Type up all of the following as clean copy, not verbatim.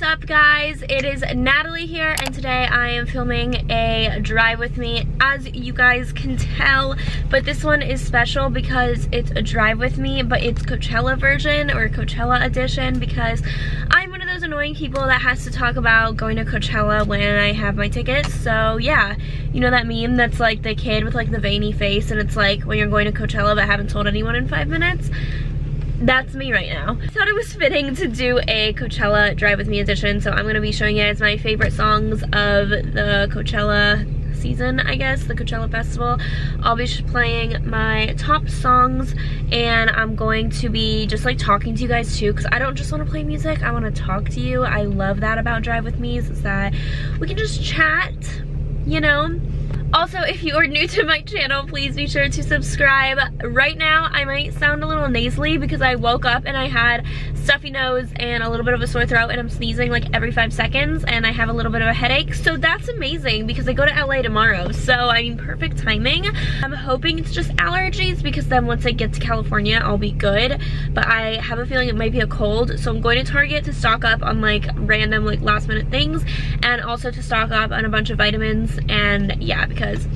up, guys? It is Natalie here, and today I am filming a drive with me, as you guys can tell, but this one is special because it's a drive with me, but it's Coachella version or Coachella edition, because I'm one of those annoying people that has to talk about going to Coachella when I have my tickets. So yeah, you know that meme that's like the kid with like the veiny face, and it's like when you're going to Coachella but haven't told anyone in 5 minutes? That's me right now. I thought it was fitting to do a Coachella Drive With Me edition, so I'm gonna be showing you guys my favorite songs of the Coachella season, I guess, the Coachella Festival. I'll be playing my top songs, and I'm going to be just like talking to you guys too, because I don't just want to play music, I want to talk to you. I love that about Drive With Me, is that we can just chat, you know? Also, if you are new to my channel, please be sure to subscribe. Right now, I might sound a little nasally because I woke up and I had stuffy nose and a little bit of a sore throat, and I'm sneezing like every 5 seconds, and I have a little bit of a headache. So that's amazing because I go to LA tomorrow. So I mean, perfect timing. I'm hoping it's just allergies, because then once I get to California, I'll be good. But I have a feeling it might be a cold. So I'm going to Target to stock up on like random like last minute things, and also to stock up on a bunch of vitamins. And yeah, because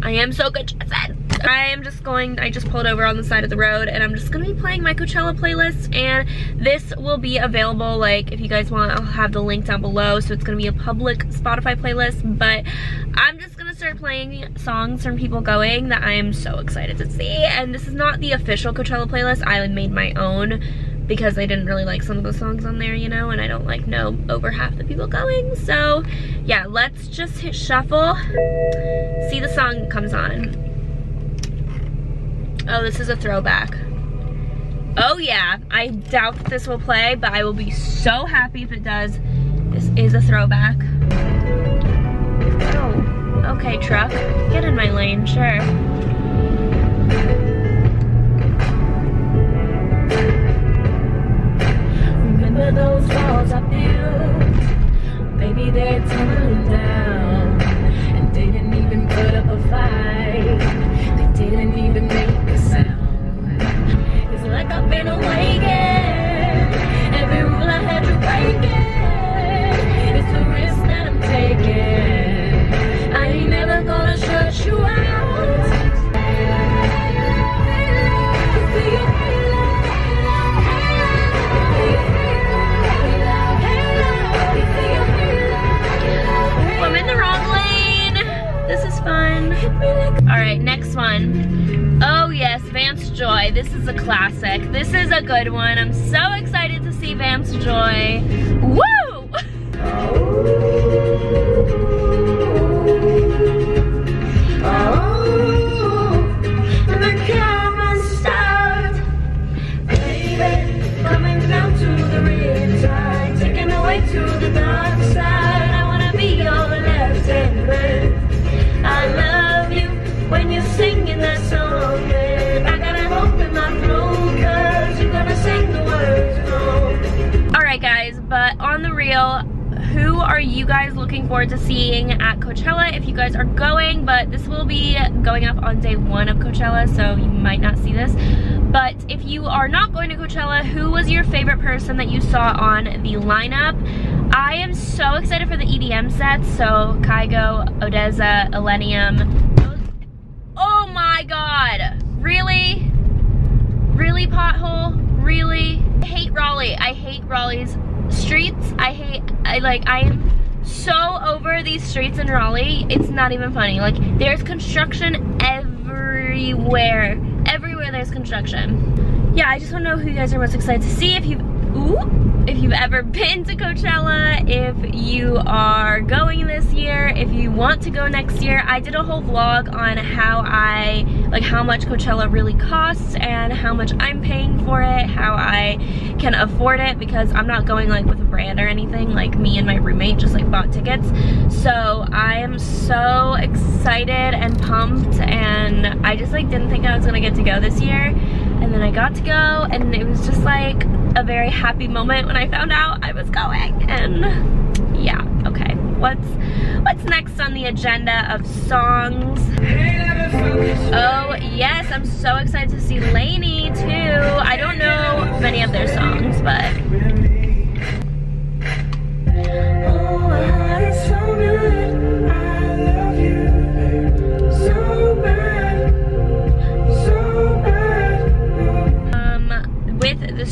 I am so congested. I just pulled over on the side of the road, and I'm just gonna be playing my Coachella playlist, and this will be available, like, if you guys want, I'll have the link down below, so it's gonna be a public Spotify playlist, but I'm just gonna start playing songs from people going that I am so excited to see. And this is not the official Coachella playlist, I made my own, because I didn't really like some of the songs on there, you know, and I don't like know over half the people going. So yeah, let's just hit shuffle, see the song that comes on. Oh, this is a throwback. Oh yeah, I doubt that this will play, but I will be so happy if it does. This is a throwback. Oh, okay, truck, get in my lane, sure. Remember those walls I built? Baby, they're tumbling down, and they didn't even put up a fight. They didn't even make a sound. It's like I've been awakened. Every rule I had to break it. It's a risk that I'm taking. I ain't never gonna shut you out. Alright, next one. Oh yes, Vance Joy. This is a classic. This is a good one. I'm so excited to see Vance Joy. Woo! The camera stopped. Baby, coming down to the riptide, taking away to the dark side. I wanna be your left hand man. I love you when you're singing that song, man. I gotta hope in my throat, cause you're gonna sing the words wrong. Alright guys, but on the real, who are you guys looking forward to seeing at Coachella if you guys are going? But this will be going up on day 1 of Coachella, so you might not see this. But if you are not going to Coachella, who was your favorite person that you saw on the lineup? I am so excited for the EDM sets, so Kygo, Odessa, Illenium. Oh my god! Really? Really, Pothole? Really? I hate Raleigh. I hate Raleigh's streets. I am so over these streets in Raleigh. It's not even funny. Like, there's construction everywhere. Everywhere there's construction. Yeah, I just want to know who you guys are most excited to see. If you've ever been to Coachella, if you are going this year, if you want to go next year. I did a whole vlog on how much Coachella really costs and how much I'm paying for it, how I can afford it, because I'm not going like with a brand or anything. Like, me and my roommate just like bought tickets. So I am so excited and pumped, and I just like didn't think I was gonna get to go this year, and then I got to go, and it was just like a very happy moment when I found out I was going. And yeah, okay, what's next on the agenda of songs? Oh yes, I'm so excited to see Lainey too. I don't know many of their songs, but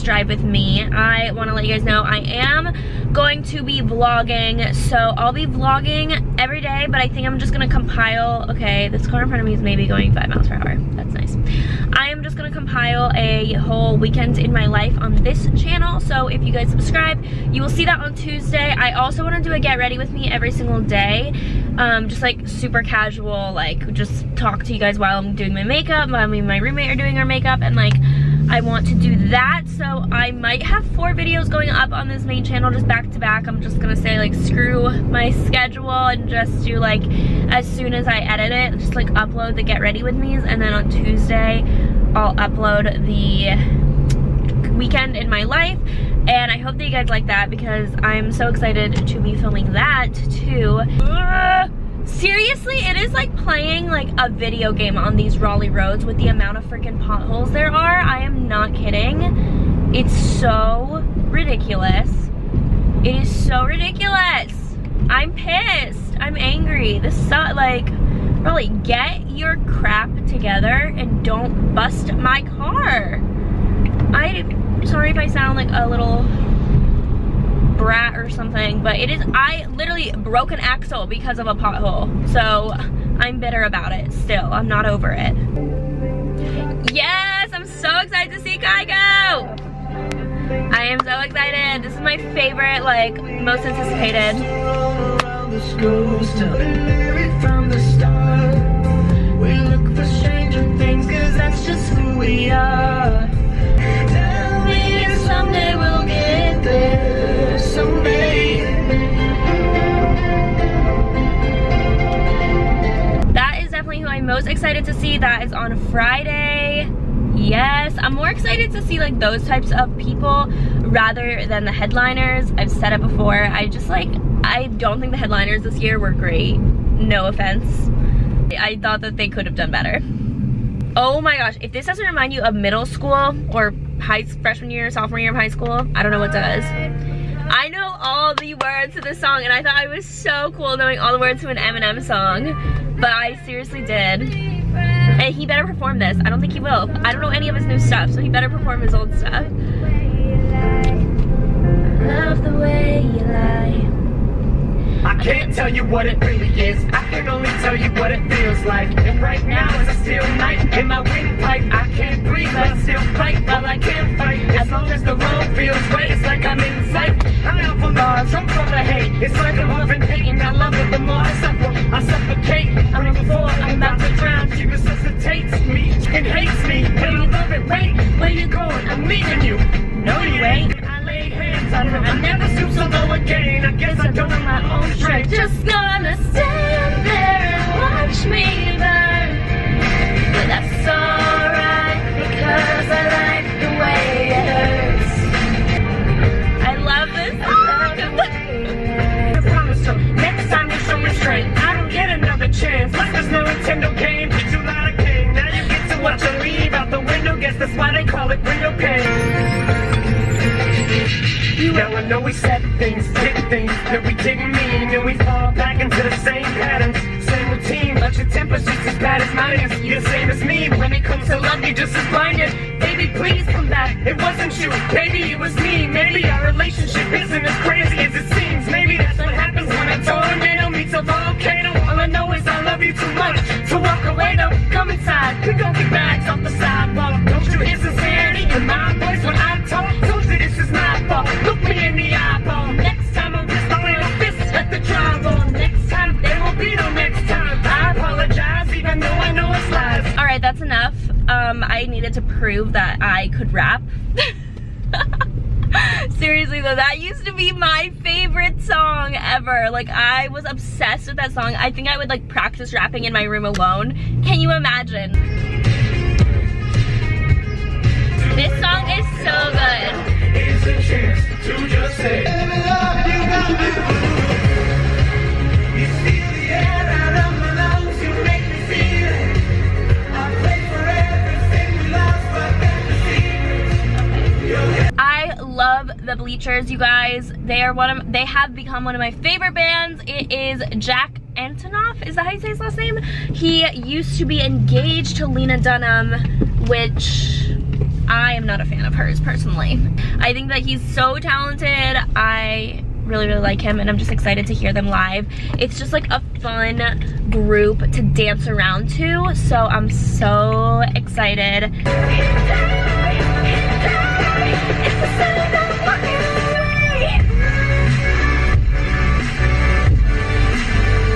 this drive with me, I want to let you guys know I am going to be vlogging. So I'll be vlogging every day, but I think I'm just gonna compile. Okay, this car in front of me is maybe going 5 miles per hour. That's nice. I am just gonna compile a whole weekend in my life on this channel. So if you guys subscribe, you will see that on Tuesday. I also want to do a get ready with me every single day. Just like super casual, like just talk to you guys while I'm doing my makeup, while me and my roommate are doing our makeup, and like I want to do that. So I might have 4 videos going up on this main channel just back to back. I'm just gonna say like screw my schedule and just do like as soon as I edit it, just like upload the get ready with me's, and then on Tuesday I'll upload the weekend in my life. And I hope that you guys like that because I'm so excited to be filming that too. Seriously, it is like playing like a video game on these Raleigh roads with the amount of freaking potholes there are. I am not kidding. It's so ridiculous. It is so ridiculous. I'm pissed. I'm angry. This sucks. Like, really, get your crap together and don't bust my car. I'm sorry if I sound like a little brat or something, but it is, I literally broke an axle because of a pothole. So I'm bitter about it still. I'm not over it. Yes, I'm so excited to see Kygo. I am so excited. This is my favorite, like, most anticipated. From the start, we look for stranger things, cause that's just who we are. Tell me someday we'll get there, someday. That is definitely who I'm most excited to see. That is on Friday. Yes, I'm more excited to see like those types of people rather than the headliners. I've said it before. I don't think the headliners this year were great. No offense. I thought that they could have done better. Oh my gosh, if this doesn't remind you of middle school or freshman year, sophomore year of high school, I don't know what does. I know all the words to this song and I thought I was so cool knowing all the words to an Eminem song, but I seriously did. And he better perform this. I don't think he will. I don't know any of his new stuff, so he better perform his old stuff. Love the way you lie. I can't tell you what it really is. I can only tell you what it feels like. And right now it's a still night in my windpipe. I can't breathe, but still fight while I can't fight. As long as the road feels right, it's like I'm in sight. I'm out for Mars, I'm from the hate. It's like I'm loving hating. I love it the more I suffer. I suffocate. I'm in before, I'm about to drown. She resuscitates me and hates me. When you love it, wait, where you going? I'm leaving you. No, you ain't. I lay hands on her. I never stoop so low again. I guess I don't know my own strength. Just gonna stand there and watch me burn. But that's alright because I like the way it hurts. I love this song. I promise you, next time you show restraint, I don't get another chance. Like there's no Nintendo game, get you not a king. Now you get to watch her leave out the window. Guess that's why they call it window pane. Now I know we said things, did things that we didn't mean, and we fall back into the same patterns, same routine. But your temper's just as bad as mine is. You're the same as me. When it comes to love, you're just as blinded. Baby, please come back. It wasn't you, baby, it was me. Maybe our relationship isn't as crazy as it seems. Maybe that's what happens when a tornado meets a volcano. All I know is I love you too much to walk away though. Come inside, pick up your bags off the sidewalk. Don't you hear sincerity in my voice when I talk? Don't you, this is my fault. Look me in the eyeball. Next time I'm just throwing a fist at the drywall. Next time there won't be no next time. I apologize even though I know it's lies. Alright, that's enough. I needed to prove that I could rap. Seriously though, that used to be my favorite song ever. Like, I was obsessed with that song. I think I would like practice rapping in my room alone. Can you imagine? This song is so good. Here's a chance to just say, you feel the air out of my lungs, you make me feel it. I pray for everything we lost, but then the I love the Bleachers, you guys. They have become one of my favorite bands. It is Jack Antonoff, is that how you say his last name? He used to be engaged to Lena Dunham, which I am not a fan of hers personally. I think that he's so talented. I really like him, and I'm just excited to hear them live. It's just like a fun group to dance around to, so I'm so excited.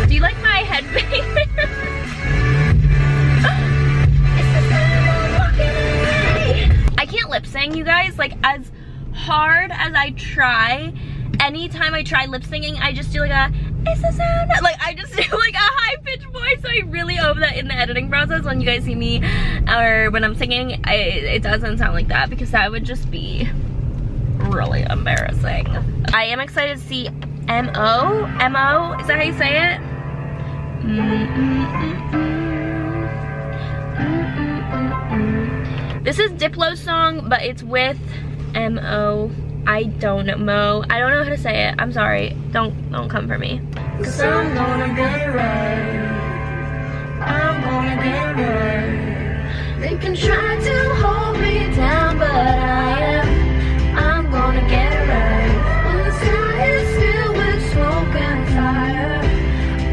Do you like my headband? I can't lip sing, you guys. Like, as hard as I try, anytime I try lip singing, I just do like a, it's the sound. Like, I just do like a high pitched voice. So I really hope that in the editing process, when you guys see me or when I'm singing, it doesn't sound like that, because that would just be really embarrassing. I am excited to see M.O. M.O. Is that how you say it? This is Diplo's song, but it's with M.O. I don't know, Mo. I don't know how to say it. I'm sorry. Don't come for me. 'Cause I'm gonna get it right. I'm gonna get it right. They can try to hold me down, but I'm gonna get it right. When the sky is filled with smoke and fire,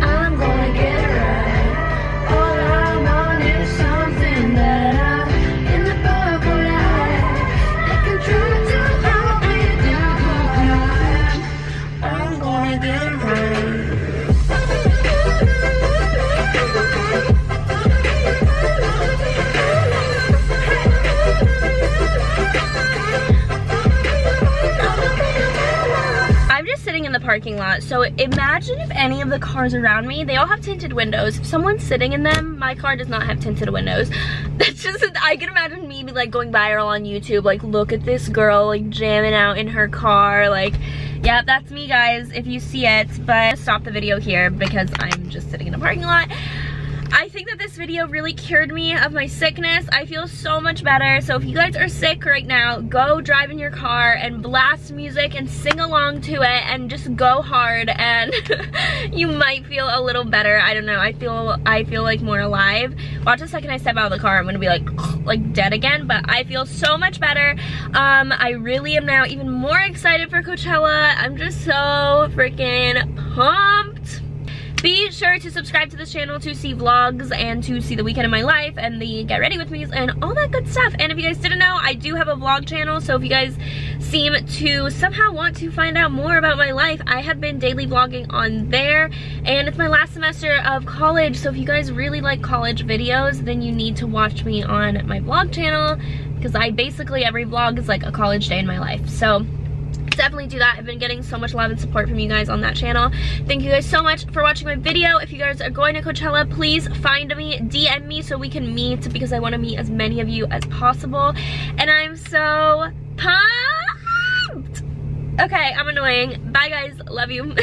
I'm gonna get it right. All I want is something better in the purple light. They can try to hold me down, I'm gonna get it right. In the parking lot, so imagine if any of the cars around me, they all have tinted windows. If someone's sitting in them, my car does not have tinted windows. That's just, I can imagine me like going viral on YouTube, like, look at this girl like jamming out in her car. Like, yeah, that's me, guys, if you see it. But I'll stop the video here because I'm just sitting in a parking lot. I think that this video really cured me of my sickness. I feel so much better. So if you guys are sick right now, go drive in your car and blast music and sing along to it and just go hard, and you might feel a little better. I don't know. I feel like more alive. Watch the second I step out of the car, I'm gonna be like dead again, but I feel so much better. I really am now even more excited for Coachella. I'm just so freaking pumped. Be sure to subscribe to this channel to see vlogs and to see the weekend in my life and the get ready with me's and all that good stuff. And if you guys didn't know, I do have a vlog channel, so if you guys seem to somehow want to find out more about my life, I have been daily vlogging on there, and it's my last semester of college, so if you guys really like college videos, then you need to watch me on my vlog channel, because basically every vlog is like a college day in my life. So definitely do that. I've been getting so much love and support from you guys on that channel. Thank you guys so much for watching my video. If you guys are going to Coachella, please find me, DM me so we can meet, because I want to meet as many of you as possible. And I'm so pumped. Okay, I'm annoying. Bye guys, love you.